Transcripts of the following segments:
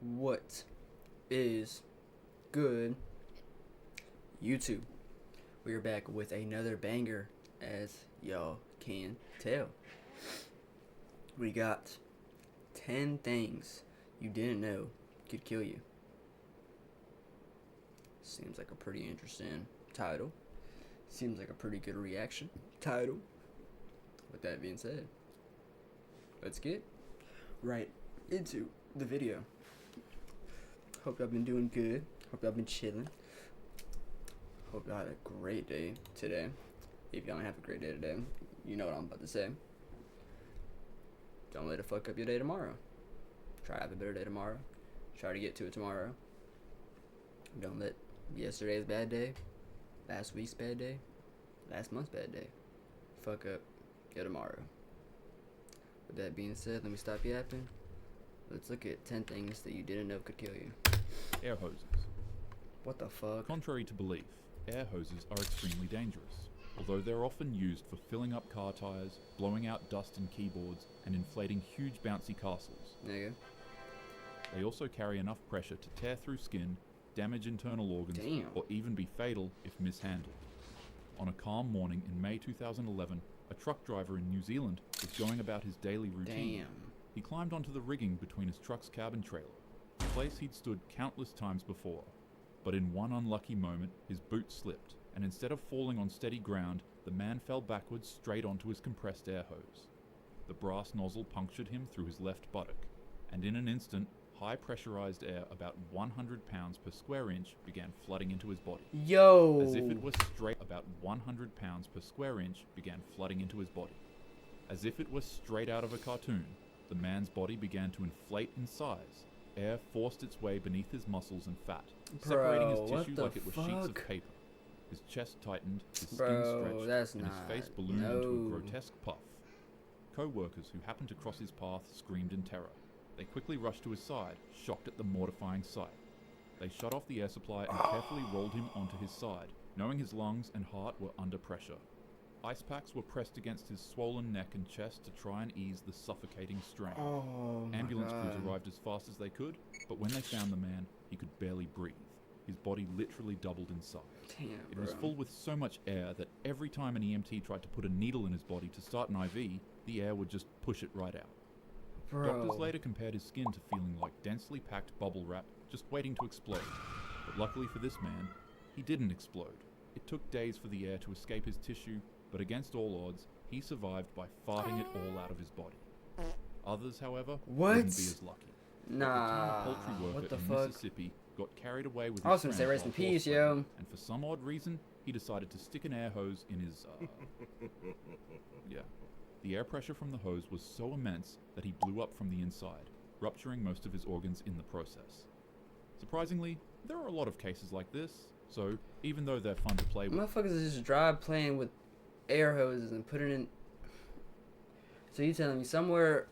What is good, YouTube? We are back with another banger, as y'all can tell. We got 10 things you didn't know could kill you. Seems like a pretty interesting title. Seems like a pretty good reaction title. With that being said, let's get right into the video. Hope y'all been doing good. Hope y'all been chilling. Hope y'all had a great day today. If y'all don't have a great day today, you know what I'm about to say. Don't let it fuck up your day tomorrow. Try to have a better day tomorrow. Try to get to it tomorrow. Don't let yesterday's bad day, last week's bad day, last month's bad day fuck up your tomorrow. With that being said, let me stop yapping. Let's look at 10 things that you didn't know could kill you. Air hoses. What the fuck? Contrary to belief, air hoses are extremely dangerous. Although they're often used for filling up car tires, blowing out dust in keyboards, and inflating huge bouncy castles. Nigga. They also carry enough pressure to tear through skin, damage internal organs, Damn. or even be fatal if mishandled. On a calm morning in May 2011, a truck driver in New Zealand was going about his daily routine. Damn. He climbed onto the rigging between his truck's cabin trailer, a place he'd stood countless times before. But in one unlucky moment, his boot slipped, and instead of falling on steady ground, the man fell backwards straight onto his compressed air hose. The brass nozzle punctured him through his left buttock, and in an instant, high pressurized air about 100 pounds per square inch began flooding into his body. Yo. As if it was straight about 100 pounds per square inch began flooding into his body. As if it was straight out of a cartoon, the man's body began to inflate in size. Air forced its way beneath his muscles and fat, separating his tissue like it was sheets of paper. His chest tightened, his skin stretched, and his face ballooned into a grotesque puff. Co-workers who happened to cross his path screamed in terror. They quickly rushed to his side, shocked at the mortifying sight. They shut off the air supply and carefully rolled him onto his side, knowing his lungs and heart were under pressure. Ice packs were pressed against his swollen neck and chest to try and ease the suffocating strain. Ambulance crews arrived as fast as they could, but when they found the man, he could barely breathe. His body literally doubled in size. Damn, it was full with so much air that every time an EMT tried to put a needle in his body to start an IV, the air would just push it right out. Doctors later compared his skin to feeling like densely packed bubble wrap just waiting to explode. But luckily for this man, he didn't explode. It took days for the air to escape his tissue, but against all odds, he survived by farting it all out of his body. Others, however, wouldn't be as lucky. Nah, A poultry worker what the in fuck? Mississippi got carried away with I was his gonna say friend rest in while peace, horse yo. riding, and for some odd reason, he decided to stick an air hose in his, yeah. The air pressure from the hose was so immense that he blew up from the inside, rupturing most of his organs in the process. Surprisingly, there are a lot of cases like this, so even though they're fun to play with... Motherfuckers is just dry playing with air hoses and putting in... So you telling me somewhere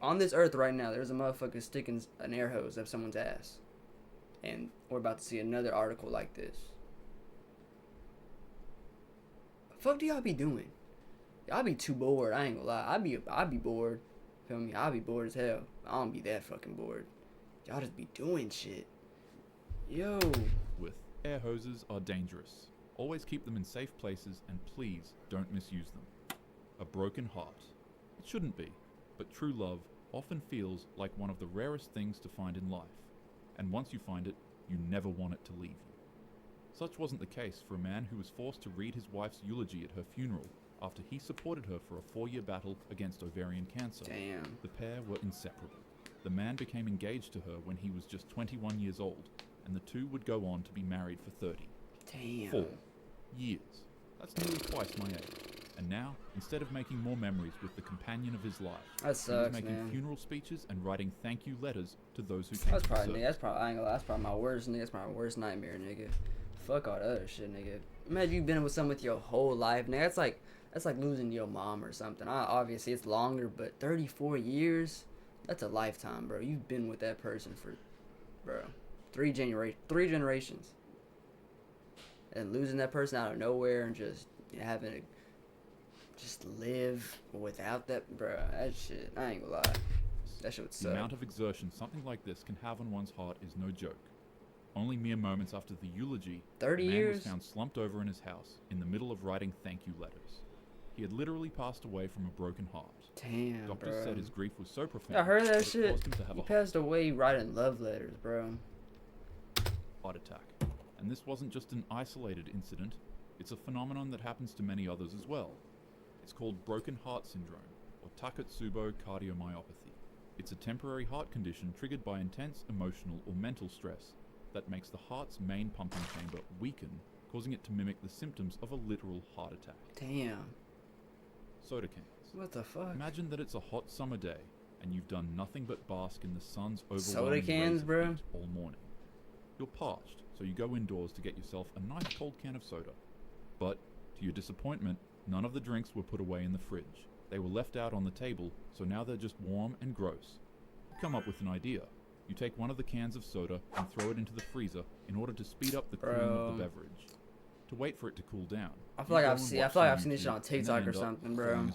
on this earth right now, there's a motherfucker sticking an air hose up someone's ass. And we're about to see another article like this. The fuck do y'all be doing? Y'all be too bored, I ain't gonna lie. I'd be bored. Feel me? I'd be bored as hell. I don't be that fucking bored. Y'all just be doing shit. Yo. With air hoses are dangerous. Always keep them in safe places and please don't misuse them. A broken heart. It shouldn't be, but true love often feels like one of the rarest things to find in life. And once you find it, you never want it to leave you. Such wasn't the case for a man who was forced to read his wife's eulogy at her funeral after he supported her for a 4-year battle against ovarian cancer. Damn. The pair were inseparable. The man became engaged to her when he was just 21 years old, and the two would go on to be married for 30. Damn. 4 years. That's nearly twice my age. And now, instead of making more memories with the companion of his life, That sucks, he was making man. funeral speeches and writing thank you letters to those who came That's to probably, serve. nigga, I ain't gonna lie, that's probably my worst, nigga. That's my worst nightmare, nigga. Fuck all the other shit, nigga. Imagine you been with someone with your whole life, nigga. That's like losing your mom or something. Obviously, it's longer, but 34 years, that's a lifetime, bro. You've been with that person for, bro, three generations. And losing that person out of nowhere and just having to just live without that, bro, that shit, I ain't gonna lie. That shit would The suck. amount of exertion something like this can have on one's heart is no joke. Only mere moments after the eulogy, 30 a man years? was found slumped over in his house in the middle of writing thank you letters. He had literally passed away from a broken heart. Damn, Doctors bro. said his grief was so profound I heard that it shit. caused him to have He a passed away writing love letters, bro. heart attack. And this wasn't just an isolated incident, it's a phenomenon that happens to many others as well. It's called broken heart syndrome, or Takotsubo cardiomyopathy. It's a temporary heart condition triggered by intense emotional or mental stress that makes the heart's main pumping chamber weaken, causing it to mimic the symptoms of a literal heart attack. Damn. Soda cans. What the fuck? Imagine that it's a hot summer day, and you've done nothing but bask in the sun's Soda overwhelming cans, rays of bro? heat all morning. You're parched, so you go indoors to get yourself a nice cold can of soda. But, to your disappointment, none of the drinks were put away in the fridge. They were left out on the table, so now they're just warm and gross. You come up with an idea. You take one of the cans of soda and throw it into the freezer in order to speed up the cooling of the beverage. To wait for it to cool down. I feel like I've seen this shit on TikTok or something, bro.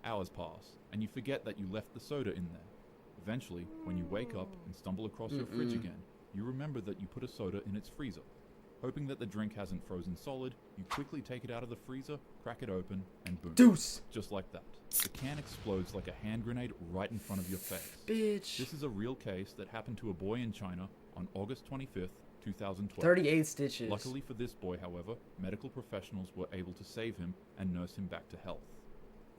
Hours pass, and you forget that you left the soda in there. Eventually, when you wake up and stumble across your fridge again, you remember that you put a soda in its freezer. Hoping that the drink hasn't frozen solid, you quickly take it out of the freezer, crack it open, and boom. Deuce! Just like that. The can explodes like a hand grenade right in front of your face. Bitch. This is a real case that happened to a boy in China on August 25th, 2012. 38 stitches. Luckily for this boy, however, medical professionals were able to save him and nurse him back to health.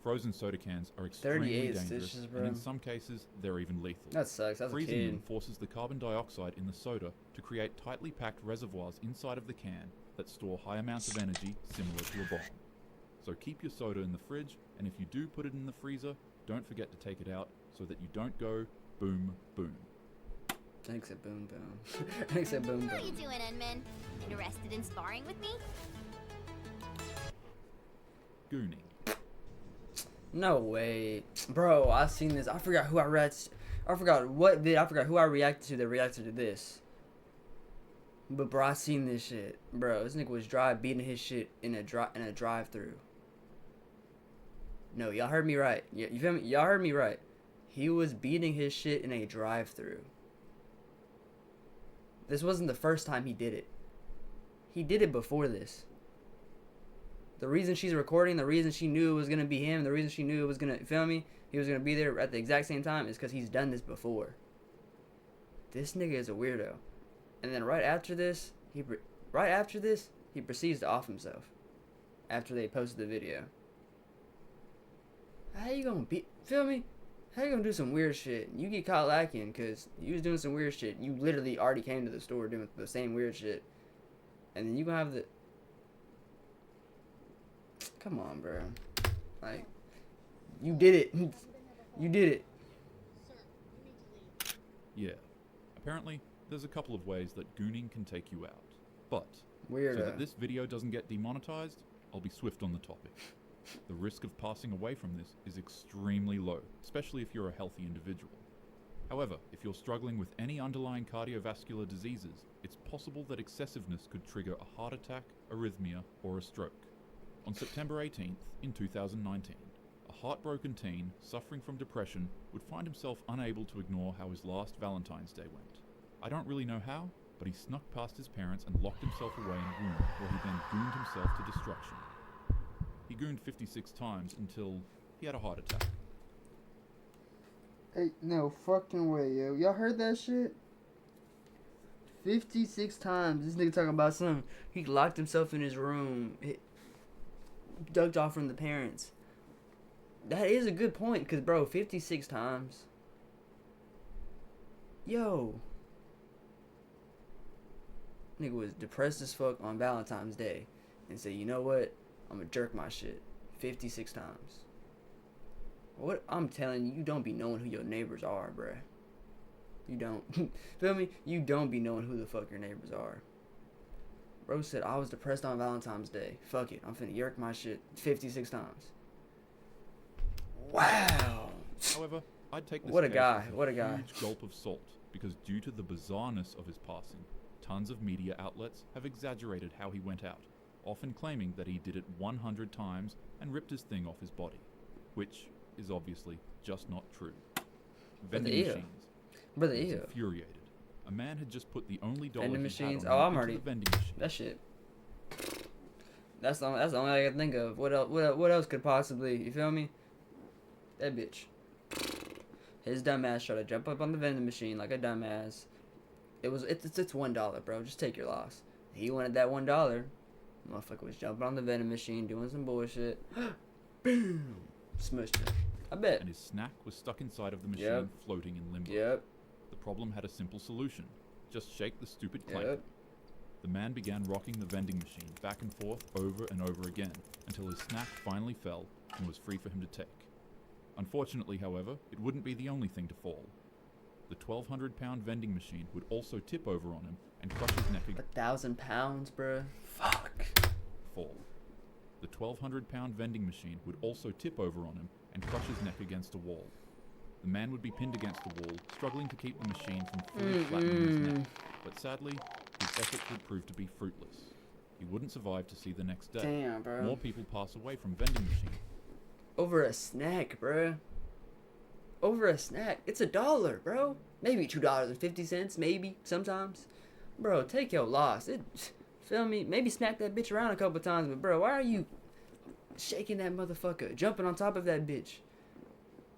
Frozen soda cans are extremely 38 dangerous, stitches, bro. and in some cases, they're even lethal. That sucks. That's a Freezing them kid. forces the carbon dioxide in the soda to create tightly packed reservoirs inside of the can that store high amounts of energy similar to a bomb. So keep your soda in the fridge, and if you do put it in the freezer, don't forget to take it out so that you don't go boom, boom. Thanks at boom boom. Thanks at boom boom. How you doing, Edmund? Interested in sparring with me? Gooning. No way, bro. I seen this. I forgot who I read. I forgot what vid. I forgot who I reacted to that reacted to this. But bro, I seen this shit, bro. This nigga was beating his shit in a drive-through. No, y'all heard me right. You feel me? Y'all heard me right. He was beating his shit in a drive-through. This wasn't the first time he did it. He did it before this. The reason she's recording, the reason she knew it was gonna be him, the reason she knew it was gonna, feel me? He was gonna be there at the exact same time is because he's done this before. This nigga is a weirdo. And then right after this, he proceeds to off himself. After they posted the video. How you gonna feel me? How you gonna do some weird shit? You get caught lacking because you was doing some weird shit. You literally already came to the store doing the same weird shit. And then you gonna have the... Come on, bro. Like, you did it. You did it. Yeah. Apparently, there's a couple of ways that gooning can take you out. But, Weirdo. so that this video doesn't get demonetized, I'll be swift on the topic. The risk of passing away from this is extremely low, especially if you're a healthy individual. However, if you're struggling with any underlying cardiovascular diseases, it's possible that excessiveness could trigger a heart attack, arrhythmia, or a stroke. On September 18th, in 2019, a heartbroken teen suffering from depression would find himself unable to ignore how his last Valentine's Day went. I don't really know how, but he snuck past his parents and locked himself away in a room where he then gooned himself to destruction. He gooned 56 times until he had a heart attack. Hey, no fucking way, yo. Y'all heard that shit? 56 times. This nigga talking about something. He locked himself in his room. Ducked off from the parents. That is a good point, because, bro, 56 times. Yo. Nigga was depressed as fuck on Valentine's Day and said, you know what? I'm gonna jerk my shit 56 times. What? I'm telling you, you don't be knowing who your neighbors are, bruh. You don't. Feel me? You don't be knowing who the fuck your neighbors are. Bro said, I was depressed on Valentine's Day. Fuck it. I'm finna yerk my shit 56 times. Wow. However, I'd take this What a case guy. as What a guy. huge gulp of salt, because due to the bizarreness of his passing, tons of media outlets have exaggerated how he went out, often claiming that he did it 100 times and ripped his thing off his body, which is obviously just not true. vending ew. machines. Brother, He was ew. infuriated. A man had just put the only dollar Vending he machines? had Oh, on him I'm into already. the vending machine. That shit. That's the only I can think of. What else could possibly? You feel me? That bitch. His dumbass tried to jump up on the vending machine like a dumbass. It's $1, bro. Just take your loss. He wanted that $1. Motherfucker was jumping on the vending machine, doing some bullshit. Boom! Smushed it. I bet. And his snack was stuck inside of the machine, Yep. floating in limbo. Yep. The problem had a simple solution. Just shake the stupid clank. Yep. The man began rocking the vending machine back and forth over and over again until his snack finally fell and was free for him to take. Unfortunately, however, it wouldn't be the only thing to fall. The 1,200-pound vending machine would also tip over on him and crush his neck again. 1,000 pounds, bruh. Fuck. Fall. The 1,200-pound vending machine would also tip over on him and crush his neck against a wall. The man would be pinned against the wall, struggling to keep the machine from fully flattening his neck. But sadly, his efforts would prove to be fruitless. He wouldn't survive to see the next day. Damn, bro. More people pass away from vending machines. Over a snack, bruh. Over a snack. It's $1, bro. Maybe $2.50, maybe, sometimes. Bro, take your loss. Feel me? Maybe smack that bitch around a couple times, but bro, why are you shaking that motherfucker? Jumping on top of that bitch.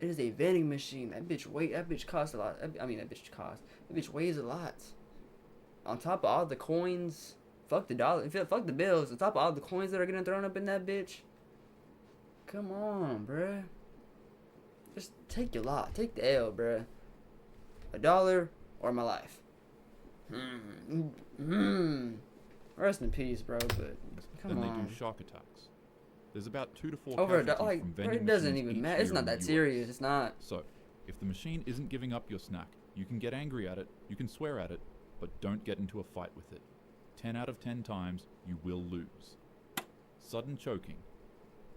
It is a vending machine. That bitch costs a lot. That bitch weighs a lot. On top of all the coins, fuck the dollar, fuck the bills. On top of all the coins that are getting thrown up in that bitch. Come on, bruh. Just take your lot. Take the L, bruh. $1 or my life. Rest in peace, bro. But come Then on. they do shark attacks. There's about 2 to 4 Over a casualties dollar, from bro, vending it doesn't machines even each matter. It's year not in the that US. serious. It's not. So, if the machine isn't giving up your snack, you can get angry at it, you can swear at it, but don't get into a fight with it. 10 out of 10 times, you will lose. Sudden choking.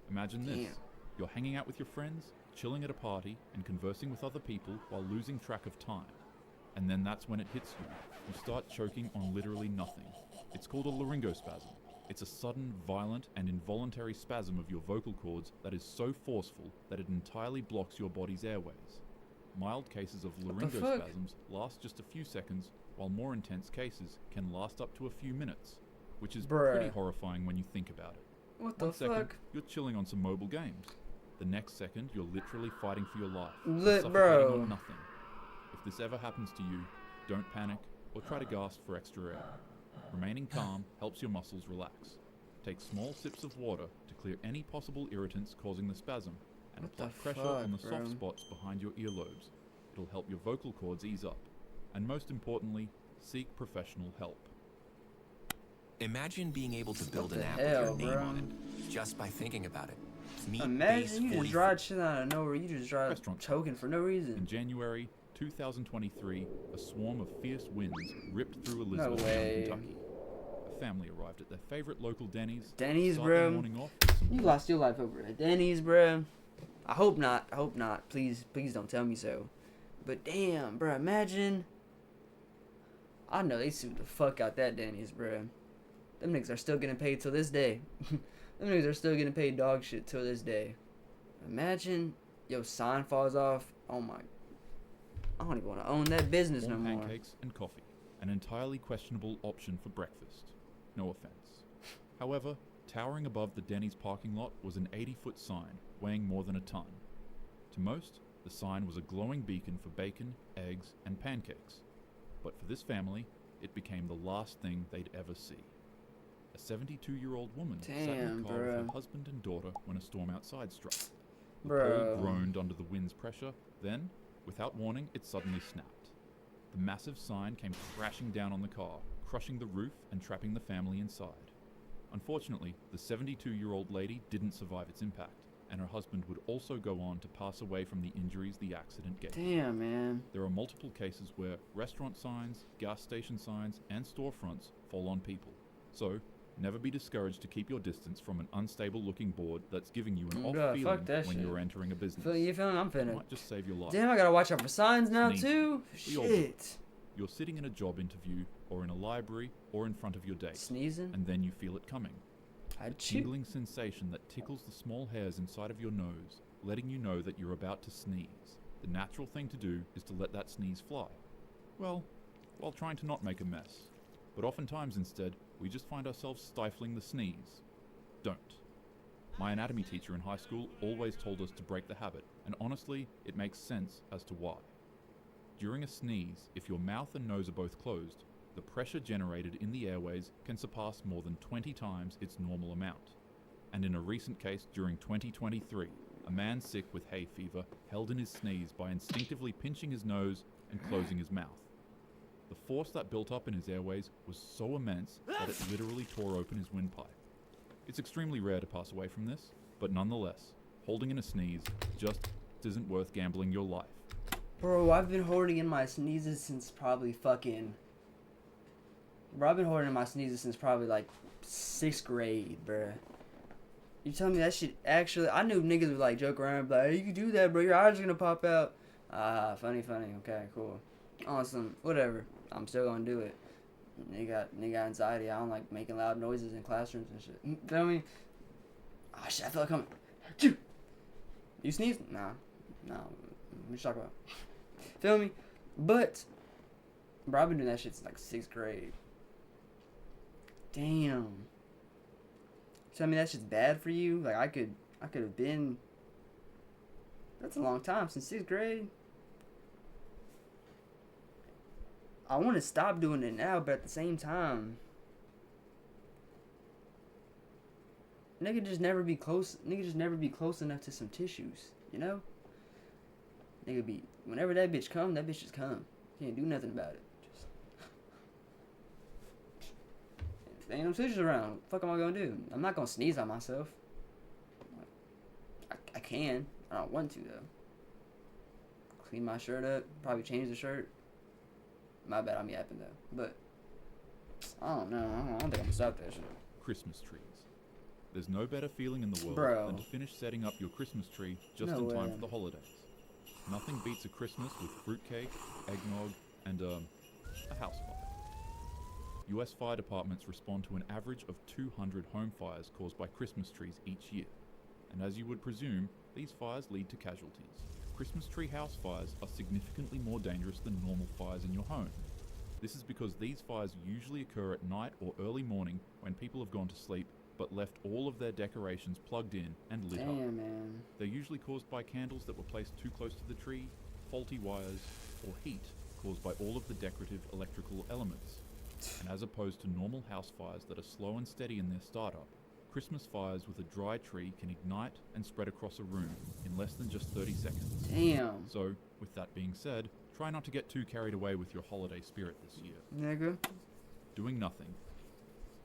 Imagine this. Damn. You're hanging out with your friends, chilling at a party, and conversing with other people while losing track of time. And then that's when it hits you. You start choking on literally nothing. It's called a laryngospasm. It's a sudden, violent, and involuntary spasm of your vocal cords that is so forceful that it entirely blocks your body's airways. Mild cases of laryngospasms last just a few seconds, while more intense cases can last up to a few minutes, which is pretty horrifying when you think about it. What the One second, fuck? you're chilling on some mobile games. The next second, you're literally fighting for your life, suffocating Bro. on nothing. If this ever happens to you, don't panic or try to gasp for extra air. Remaining calm helps your muscles relax. Take small sips of water to clear any possible irritants causing the spasm, and What apply the pressure on the fuck, soft bro? spots behind your earlobes. It'll help your vocal cords ease up. And most importantly, seek professional help. Imagine being able to build What an the app hell, with your name bro? on it, just by thinking about it. Meet Base Imagine you 40 just drive shit out of nowhere. You just drive Restaurant. choking for no In reason. January 2023, a swarm of fierce winds ripped through Elizabethtown, way. Kentucky. A family arrived at their favorite local Denny's. Denny's, start their bro. morning off with some You lost your life over at Denny's, bro. I hope not. I hope not. Please don't tell me so. But damn, bro, imagine. I know they sued the fuck out that Denny's, bro. Them niggas are still getting paid till this day. Them niggas are still getting paid dog shit till this day. Imagine your sign falls off. Oh my. I don't even want to own that business no warm more. pancakes and coffee. An entirely questionable option for breakfast. No offense. However, towering above the Denny's parking lot was an 80-foot sign weighing more than a ton. To most, the sign was a glowing beacon for bacon, eggs, and pancakes. But for this family, it became the last thing they'd ever see. A 72-year-old woman sat in Damn, the car with bro. her husband and daughter when a storm outside struck. The Bro. pole groaned under the wind's pressure, then, without warning, it suddenly snapped. The massive sign came crashing down on the car, crushing the roof and trapping the family inside. Unfortunately, the 72-year-old lady didn't survive its impact, and her husband would also go on to pass away from the injuries the accident gave. Damn, man. There are multiple cases where restaurant signs, gas station signs, and storefronts fall on people. So, never be discouraged to keep your distance from an unstable-looking board that's giving you an off Bruh, feeling fuck that when shit. you're entering a business. You feel me? I'm It finna. might just save your life. Damn, I gotta watch out for signs now Sneezing. too. We all do. Shit. You're sitting in a job interview, or in a library, or in front of your date, Sneezing. and then you feel it coming. I A tingling sensation that tickles the small hairs inside of your nose, letting you know that you're about to sneeze. the natural thing to do is to let that sneeze fly. Well, while trying to not make a mess. But oftentimes instead, we just find ourselves stifling the sneeze. Don't. My anatomy teacher in high school always told us to break the habit, and honestly, it makes sense as to why. During a sneeze, if your mouth and nose are both closed, the pressure generated in the airways can surpass more than 20 times its normal amount. And in a recent case during 2023, a man sick with hay fever held in his sneeze by instinctively pinching his nose and closing his mouth. The force that built up in his airways was so immense that it literally tore open his windpipe. It's extremely rare to pass away from this, but nonetheless, holding in a sneeze just isn't worth gambling your life. Bro, I've been holding in my sneezes since probably like 6th grade, bruh. You tell me that shit actually... I knew niggas would like joke around, like, hey, you can do that, bro. Your eyes are gonna pop out. Funny. Okay, cool. Awesome. Whatever. I'm still gonna do it. Nigga got anxiety. I don't like making loud noises in classrooms and shit. Feel me? Oh shit, I feel like coming. You sneeze? Nah. What you talking about? Feel me? But, bro, I've been doing that shit since like 6th grade. Damn. Tell me that shit's bad for you? Like, I could have been... That's a long time, since 6th grade. I want to stop doing it now, but at the same time... Nigga just never be close enough to some tissues, you know? Nigga be... Whenever that bitch come, that bitch just come. Can't do nothing about it. There ain't no tissues around. What the fuck am I gonna do? I'm not gonna sneeze on myself. I can. I don't want to, though. Clean my shirt up. Probably change the shirt. My bad, I'm yapping, though. But, I don't know. I don't think I'm gonna stop that shit. Christmas trees. There's no better feeling in the world than to finish setting up your Christmas tree just in time for the holidays. Nothing beats a Christmas with fruitcake, eggnog, and, a house fire. US fire departments respond to an average of 200 home fires caused by Christmas trees each year. And as you would presume, these fires lead to casualties. Christmas tree house fires are significantly more dangerous than normal fires in your home. This is because these fires usually occur at night or early morning when people have gone to sleep but left all of their decorations plugged in and lit up. Man. They're usually caused by candles that were placed too close to the tree, faulty wires, or heat caused by all of the decorative electrical elements. And as opposed to normal house fires that are slow and steady in their startup, Christmas fires with a dry tree can ignite and spread across a room in less than just 30 seconds. Damn. So, with that being said, try not to get too carried away with your holiday spirit this year. Nigga. Doing nothing.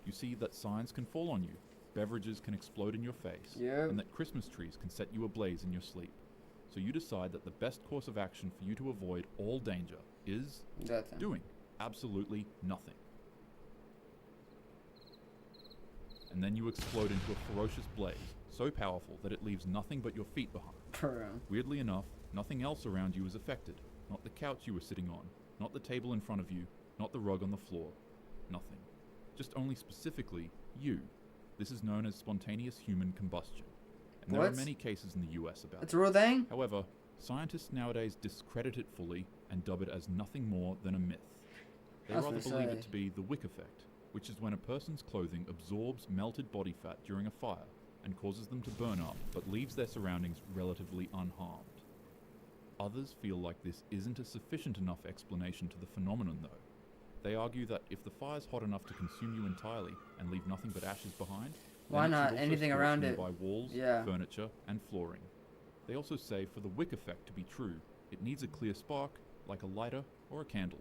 You see that signs can fall on you, beverages can explode in your face, and that Christmas trees can set you ablaze in your sleep. So you decide that the best course of action for you to avoid all danger is doing absolutely nothing. And then you explode into a ferocious blaze, so powerful that it leaves nothing but your feet behind. Weirdly enough, nothing else around you is affected. Not the couch you were sitting on, not the table in front of you, not the rug on the floor. Nothing. Just only specifically you. This is known as spontaneous human combustion. And there are many cases in the US about it. It's a real thing? However, scientists nowadays discredit it fully and dub it as nothing more than a myth. They rather believe it to be the wick effect, which is when a person's clothing absorbs melted body fat during a fire and causes them to burn up, but leaves their surroundings relatively unharmed. Others feel like this isn't a sufficient enough explanation to the phenomenon, though. They argue that if the fire's hot enough to consume you entirely and leave nothing but ashes behind, why not anything around it? By walls, furniture, and flooring. They also say for the wick effect to be true, it needs a clear spark, like a lighter or a candle.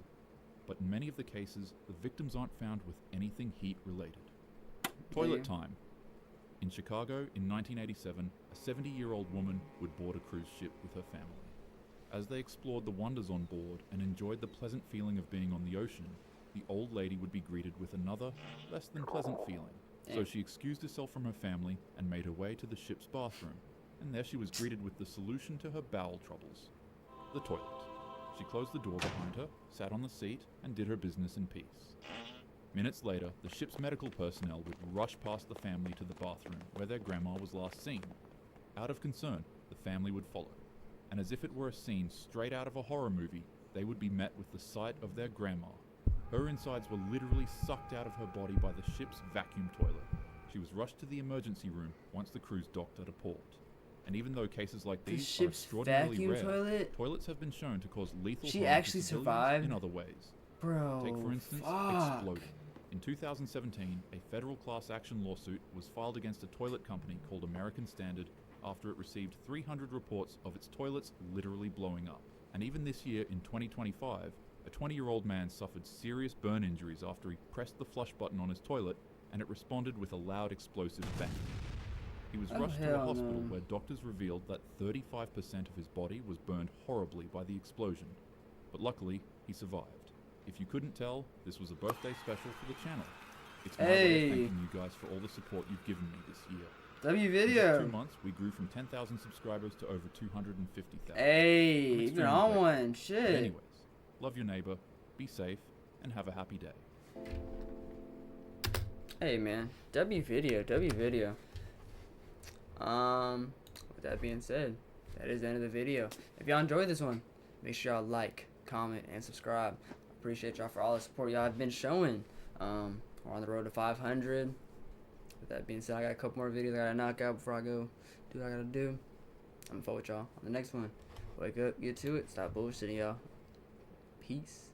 But in many of the cases, the victims aren't found with anything heat-related. Toilet time. In Chicago, in 1987, a 70-year-old woman would board a cruise ship with her family. As they explored the wonders on board and enjoyed the pleasant feeling of being on the ocean, the old lady would be greeted with another, less than pleasant feeling. So she excused herself from her family and made her way to the ship's bathroom, and there she was greeted with the solution to her bowel troubles: the toilet. She closed the door behind her, sat on the seat, and did her business in peace. Minutes later, the ship's medical personnel would rush past the family to the bathroom where their grandma was last seen. Out of concern, the family would follow. and as if it were a scene straight out of a horror movie, they would be met with the sight of their grandma. Her insides were literally sucked out of her body by the ship's vacuum toilet. She was rushed to the emergency room once the crews docked at a port. And even though cases like The these are ship's extraordinarily vacuum rare, toilet? toilets have been shown to cause lethal She harm to actually civilians survived? in other ways. Bro, Take, for instance, fuck. exploding. In 2017, a federal class action lawsuit was filed against a toilet company called American Standard after it received 300 reports of its toilets literally blowing up. And even this year, in 2025, a 20-year-old man suffered serious burn injuries after he pressed the flush button on his toilet and it responded with a loud explosive bang. He was rushed to a hell hospital no. where doctors revealed that 35% of his body was burned horribly by the explosion. But luckily, he survived. If you couldn't tell, this was a birthday special for the channel. It's my way of thanking you guys for all the support you've given me this year. W In just video. 2 months, we grew from 10,000 subscribers to over 250,000. Hey, I'm you've been extremely on grateful. one. But Shit. anyways, love your neighbor, be safe, and have a happy day. Hey man, W video. With that being said, that is the end of the video. If y'all enjoyed this one, make sure y'all like, comment, and subscribe. Appreciate y'all for all the support y'all have been showing. We're on the road to 500. With that being said, I got a couple more videos I gotta knock out before I go do what I gotta do. I'm gonna follow with y'all on the next one. Wake up, get to it, stop bullshitting y'all. Peace.